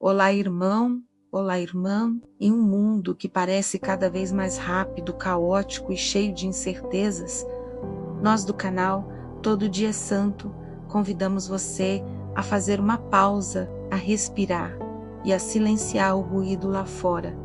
Olá, irmão, olá, irmã. Em um mundo que parece cada vez mais rápido, caótico e cheio de incertezas, nós do canal Todo Dia é Santo convidamos você a fazer uma pausa, a respirar e a silenciar o ruído lá fora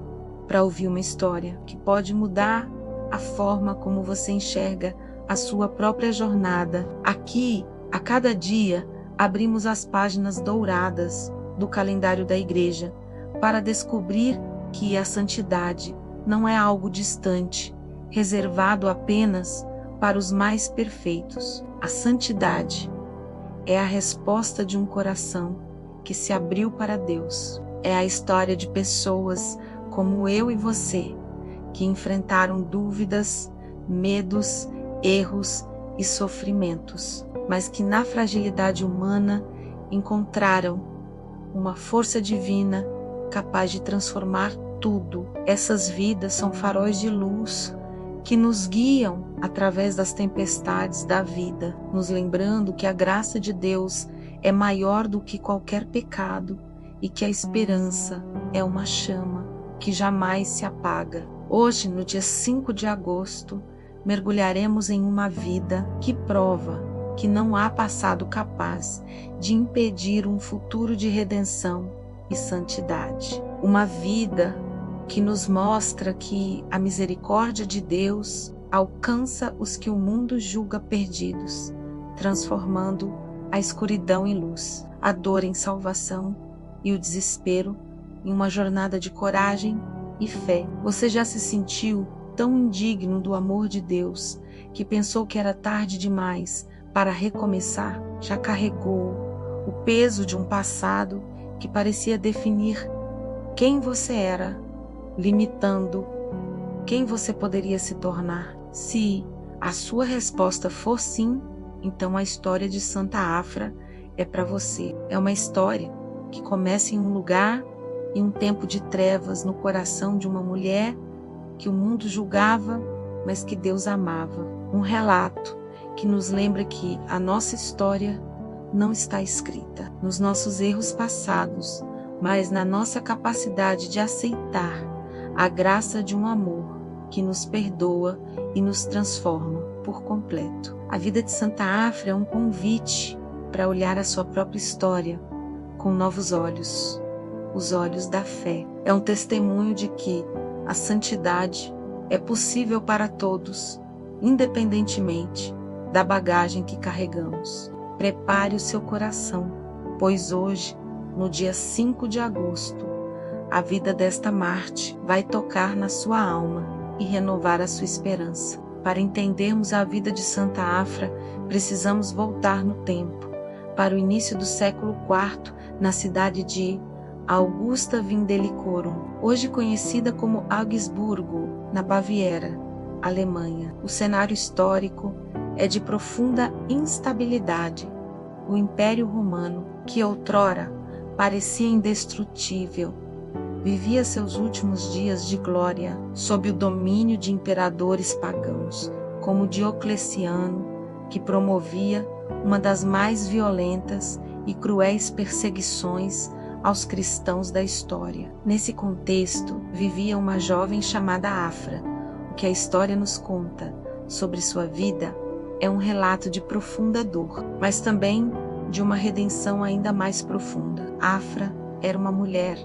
para ouvir uma história que pode mudar a forma como você enxerga a sua própria jornada. Aqui, a cada dia, abrimos as páginas douradas do calendário da igreja para descobrir que a santidade não é algo distante, reservado apenas para os mais perfeitos. A santidade é a resposta de um coração que se abriu para Deus. É a história de pessoas como eu e você, que enfrentaram dúvidas, medos, erros e sofrimentos, mas que na fragilidade humana encontraram uma força divina capaz de transformar tudo. Essas vidas são faróis de luz que nos guiam através das tempestades da vida, nos lembrando que a graça de Deus é maior do que qualquer pecado e que a esperança é uma chama que jamais se apaga. Hoje, no dia 5 de agosto, mergulharemos em uma vida que prova que não há passado capaz de impedir um futuro de redenção e santidade. Uma vida que nos mostra que a misericórdia de Deus alcança os que o mundo julga perdidos, transformando a escuridão em luz, a dor em salvação e o desespero em uma jornada de coragem e fé. Você já se sentiu tão indigno do amor de Deus que pensou que era tarde demais para recomeçar? Já carregou o peso de um passado que parecia definir quem você era, limitando quem você poderia se tornar? Se a sua resposta for sim, então a história de Santa Afra é para você. É uma história que começa em um lugar, em um tempo de trevas no coração de uma mulher que o mundo julgava, mas que Deus amava. Um relato que nos lembra que a nossa história não está escrita nos nossos erros passados, mas na nossa capacidade de aceitar a graça de um amor que nos perdoa e nos transforma por completo. A vida de Santa Afra é um convite para olhar a sua própria história com novos olhos, os olhos da fé. É um testemunho de que a santidade é possível para todos, independentemente da bagagem que carregamos. Prepare o seu coração, pois hoje, no dia 5 de agosto, a vida desta Marte vai tocar na sua alma e renovar a sua esperança. Para entendermos a vida de Santa Afra, precisamos voltar no tempo, para o início do século IV, na cidade de Augusta Vindelicorum, hoje conhecida como Augsburgo, na Baviera, Alemanha. O cenário histórico é de profunda instabilidade. O Império Romano, que outrora parecia indestrutível, vivia seus últimos dias de glória sob o domínio de imperadores pagãos, como Diocleciano, que promovia uma das mais violentas e cruéis perseguições aos cristãos da história. Nesse contexto, vivia uma jovem chamada Afra. O que a história nos conta sobre sua vida é um relato de profunda dor, mas também de uma redenção ainda mais profunda. Afra era uma mulher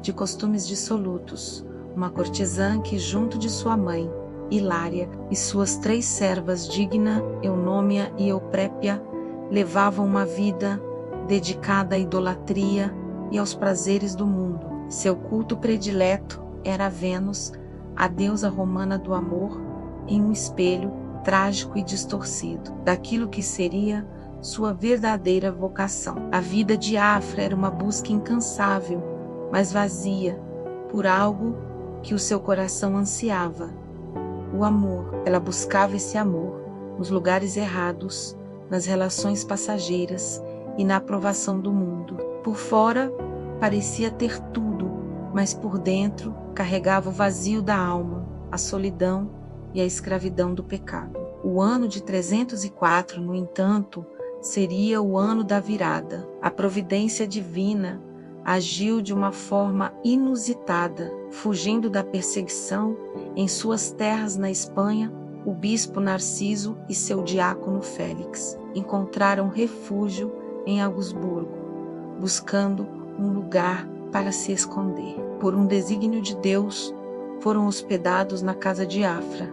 de costumes dissolutos, uma cortesã que, junto de sua mãe, Hilária, e suas 3 servas, Digna, Eunômia e Euprépia, levavam uma vida dedicada à idolatria e aos prazeres do mundo. Seu culto predileto era Vênus, a deusa romana do amor, em um espelho trágico e distorcido daquilo que seria sua verdadeira vocação. A vida de Afra era uma busca incansável, mas vazia, por algo que o seu coração ansiava: o amor. Ela buscava esse amor nos lugares errados, nas relações passageiras e na aprovação do mundo. Por fora, parecia ter tudo, mas por dentro carregava o vazio da alma, a solidão e a escravidão do pecado. O ano de 304, no entanto, seria o ano da virada. A providência divina agiu de uma forma inusitada. Fugindo da perseguição, em suas terras na Espanha, o bispo Narciso e seu diácono Félix encontraram refúgio em Augsburgo, buscando um lugar para se esconder. Por um desígnio de Deus, foram hospedados na casa de Afra.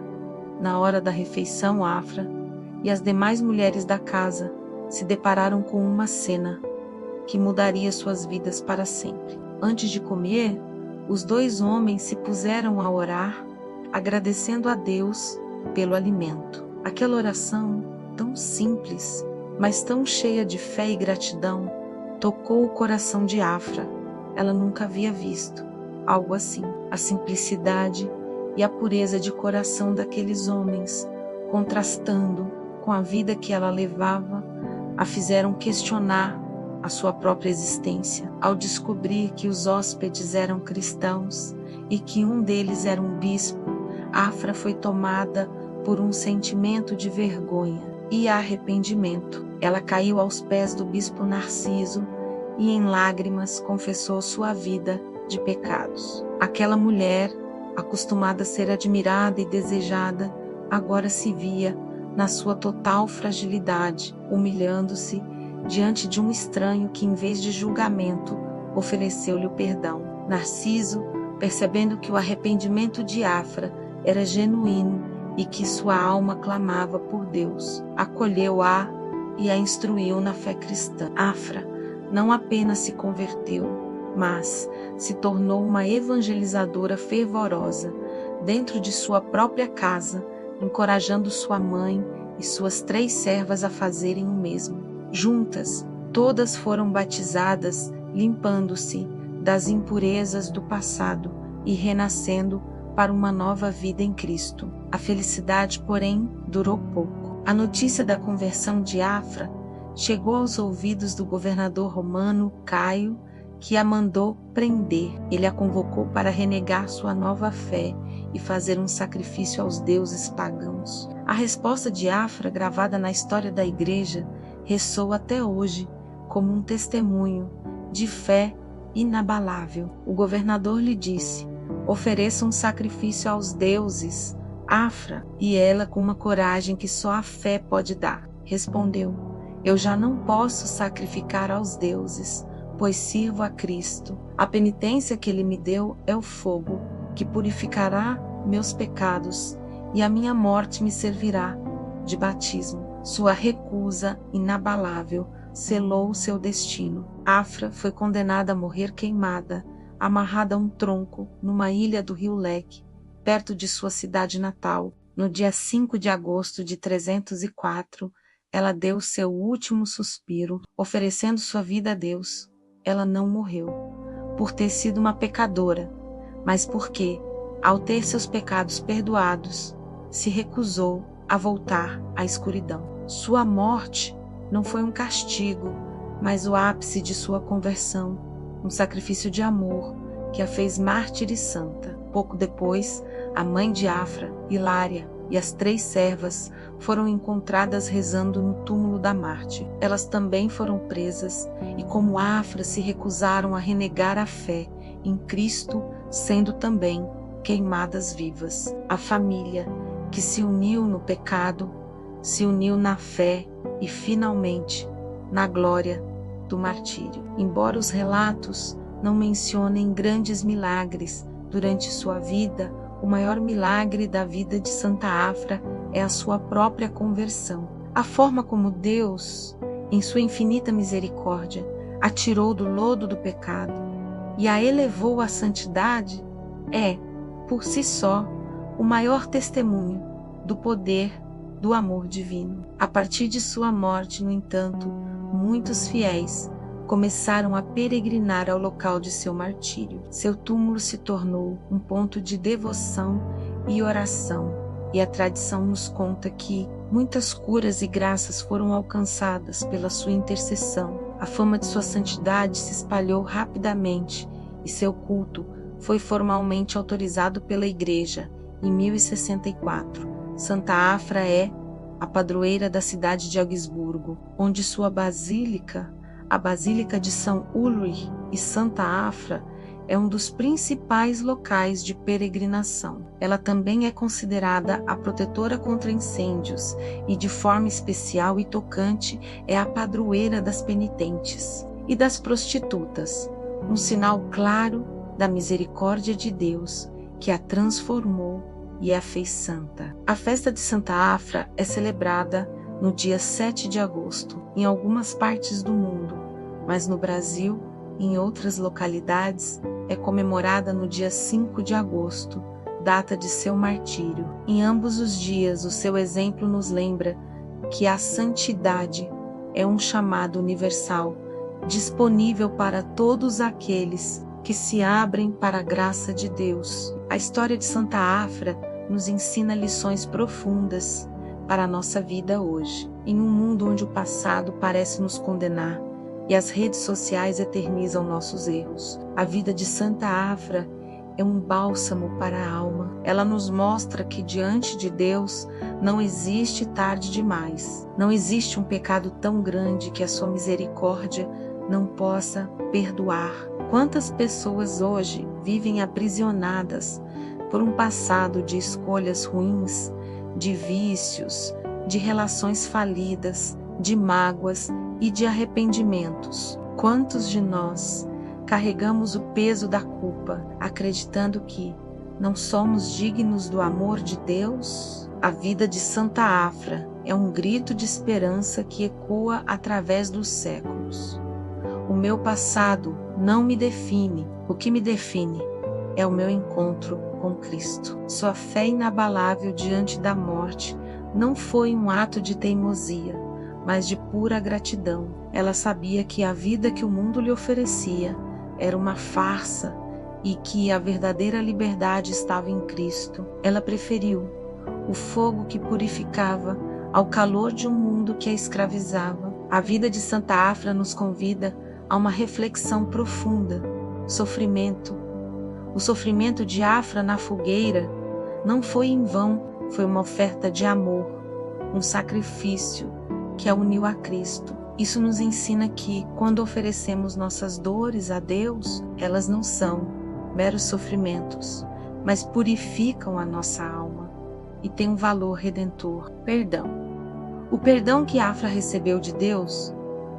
Na hora da refeição, Afra e as demais mulheres da casa se depararam com uma cena que mudaria suas vidas para sempre. Antes de comer, os dois homens se puseram a orar, agradecendo a Deus pelo alimento. Aquela oração, tão simples, mas tão cheia de fé e gratidão, tocou o coração de Afra. Ela nunca havia visto algo assim. A simplicidade e a pureza de coração daqueles homens, contrastando com a vida que ela levava, a fizeram questionar a sua própria existência. Ao descobrir que os hóspedes eram cristãos e que um deles era um bispo, Afra foi tomada por um sentimento de vergonha e arrependimento. Ela caiu aos pés do bispo Narciso e em lágrimas confessou sua vida de pecados. Aquela mulher, acostumada a ser admirada e desejada, agora se via na sua total fragilidade, humilhando-se diante de um estranho que, em vez de julgamento, ofereceu-lhe o perdão. Narciso, percebendo que o arrependimento de Afra era genuíno e que sua alma clamava por Deus, acolheu-a e a instruiu na fé cristã. Afra não apenas se converteu, mas se tornou uma evangelizadora fervorosa dentro de sua própria casa, encorajando sua mãe e suas 3 servas a fazerem o mesmo. Juntas, todas foram batizadas, limpando-se das impurezas do passado e renascendo para uma nova vida em Cristo. A felicidade, porém, durou pouco. A notícia da conversão de Afra chegou aos ouvidos do governador romano Caio, que a mandou prender. Ele a convocou para renegar sua nova fé e fazer um sacrifício aos deuses pagãos. A resposta de Afra, gravada na história da Igreja, ressoa até hoje como um testemunho de fé inabalável. O governador lhe disse: ofereça um sacrifício aos deuses, Afra. E ela, com uma coragem que só a fé pode dar, respondeu: eu já não posso sacrificar aos deuses, pois sirvo a Cristo. A penitência que ele me deu é o fogo, que purificará meus pecados, e a minha morte me servirá de batismo. Sua recusa inabalável selou o seu destino. Afra foi condenada a morrer queimada, amarrada a um tronco, numa ilha do rio Leque, perto de sua cidade natal. No dia 5 de agosto de 304, ela deu seu último suspiro, oferecendo sua vida a Deus. Ela não morreu por ter sido uma pecadora, mas porque, ao ter seus pecados perdoados, se recusou a voltar à escuridão. Sua morte não foi um castigo, mas o ápice de sua conversão, um sacrifício de amor que a fez mártir e santa. Pouco depois, a mãe de Afra, Hilária, e as 3 servas foram encontradas rezando no túmulo da mártir. Elas também foram presas e, como Afra, se recusaram a renegar a fé em Cristo, sendo também queimadas vivas. A família que se uniu no pecado, se uniu na fé e, finalmente, na glória do martírio. Embora os relatos não mencionem grandes milagres durante sua vida, o maior milagre da vida de Santa Afra é a sua própria conversão. A forma como Deus, em sua infinita misericórdia, a tirou do lodo do pecado e a elevou à santidade é, por si só, o maior testemunho do poder do amor divino. A partir de sua morte, no entanto, muitos fiéis começaram a peregrinar ao local de seu martírio. Seu túmulo se tornou um ponto de devoção e oração, e a tradição nos conta que muitas curas e graças foram alcançadas pela sua intercessão. A fama de sua santidade se espalhou rapidamente e seu culto foi formalmente autorizado pela Igreja em 1064. Santa Afra é a padroeira da cidade de Augsburgo, onde sua basílica A Basílica de São Ulrich e Santa Afra é um dos principais locais de peregrinação. Ela também é considerada a protetora contra incêndios e, de forma especial e tocante, é a padroeira das penitentes e das prostitutas, um sinal claro da misericórdia de Deus que a transformou e a fez santa. A festa de Santa Afra é celebrada no dia 7 de agosto, em algumas partes do mundo, mas no Brasil e em outras localidades é comemorada no dia 5 de agosto, data de seu martírio. Em ambos os dias, o seu exemplo nos lembra que a santidade é um chamado universal, disponível para todos aqueles que se abrem para a graça de Deus. A história de Santa Afra nos ensina lições profundas para a nossa vida hoje. Em um mundo onde o passado parece nos condenar e as redes sociais eternizam nossos erros, a vida de Santa Afra é um bálsamo para a alma. Ela nos mostra que diante de Deus não existe tarde demais. Não existe um pecado tão grande que a sua misericórdia não possa perdoar. Quantas pessoas hoje vivem aprisionadas por um passado de escolhas ruins, de vícios, de relações falidas, de mágoas e de arrependimentos. Quantos de nós carregamos o peso da culpa, acreditando que não somos dignos do amor de Deus? A vida de Santa Afra é um grito de esperança que ecoa através dos séculos. O meu passado não me define. O que me define é o meu encontro com Cristo. Sua fé inabalável diante da morte não foi um ato de teimosia, mas de pura gratidão. Ela sabia que a vida que o mundo lhe oferecia era uma farsa e que a verdadeira liberdade estava em Cristo. Ela preferiu o fogo que purificava ao calor de um mundo que a escravizava. A vida de Santa Afra nos convida a uma reflexão profunda. O sofrimento de Afra na fogueira não foi em vão, foi uma oferta de amor, um sacrifício que a uniu a Cristo. Isso nos ensina que, quando oferecemos nossas dores a Deus, elas não são meros sofrimentos, mas purificam a nossa alma e têm um valor redentor. Perdão. O perdão que Afra recebeu de Deus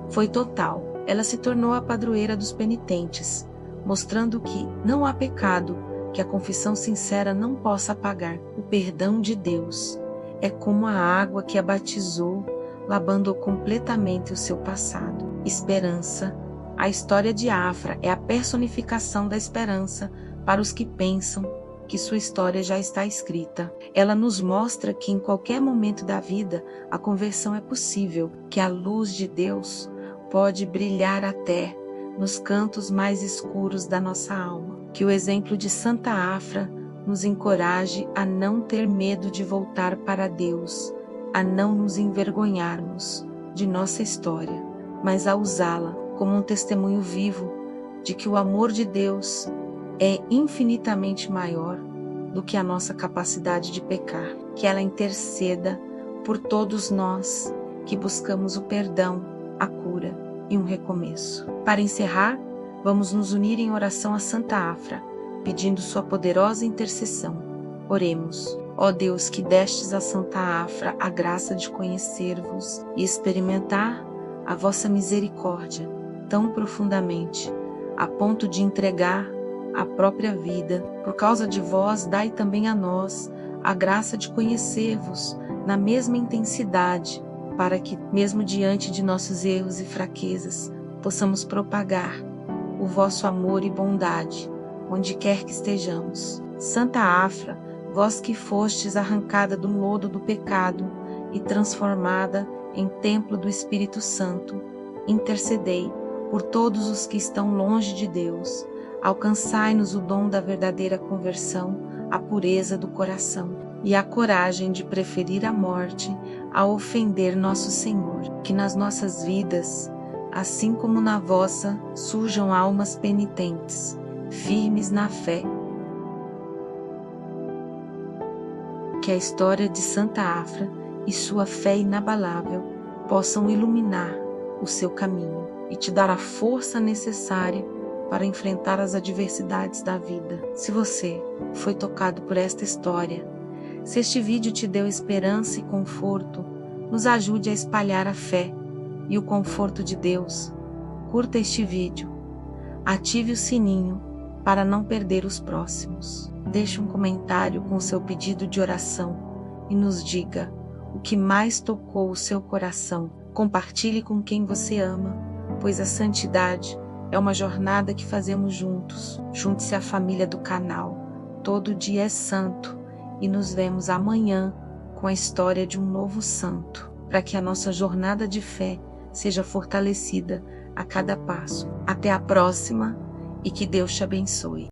foi total. Ela se tornou a padroeira dos penitentes, mostrando que não há pecado que a confissão sincera não possa apagar. O perdão de Deus é como a água que a batizou, lavando completamente o seu passado. Esperança. A história de Afra é a personificação da esperança para os que pensam que sua história já está escrita. Ela nos mostra que em qualquer momento da vida a conversão é possível, que a luz de Deus pode brilhar até nos cantos mais escuros da nossa alma. Que o exemplo de Santa Afra nos encoraje a não ter medo de voltar para Deus, a não nos envergonharmos de nossa história, mas a usá-la como um testemunho vivo de que o amor de Deus é infinitamente maior do que a nossa capacidade de pecar. Que ela interceda por todos nós que buscamos o perdão, a cura e um recomeço. Para encerrar, vamos nos unir em oração a Santa Afra, pedindo sua poderosa intercessão. Oremos. Ó Deus, que destes a Santa Afra a graça de conhecer-vos e experimentar a vossa misericórdia tão profundamente, a ponto de entregar a própria vida. Por causa de vós, dai também a nós a graça de conhecer-vos na mesma intensidade, para que, mesmo diante de nossos erros e fraquezas, possamos propagar o vosso amor e bondade, onde quer que estejamos. Santa Afra, vós que fostes arrancada do lodo do pecado e transformada em templo do Espírito Santo, intercedei por todos os que estão longe de Deus. Alcançai-nos o dom da verdadeira conversão, a pureza do coração e a coragem de preferir a morte a ofender nosso Senhor. Que nas nossas vidas, assim como na vossa, surjam almas penitentes, firmes na fé. Que a história de Santa Afra e sua fé inabalável possam iluminar o seu caminho. e te dar a força necessária para enfrentar as adversidades da vida. Se você foi tocado por esta história, se este vídeo te deu esperança e conforto, nos ajude a espalhar a fé e o conforto de Deus. Curta este vídeo, ative o sininho para não perder os próximos. Deixe um comentário com seu pedido de oração e nos diga o que mais tocou o seu coração. Compartilhe com quem você ama, pois a santidade é uma jornada que fazemos juntos. Junte-se à família do canal. Todo dia é santo e nos vemos amanhã com a história de um novo santo, para que a nossa jornada de fé seja fortalecida a cada passo. Até a próxima e que Deus te abençoe.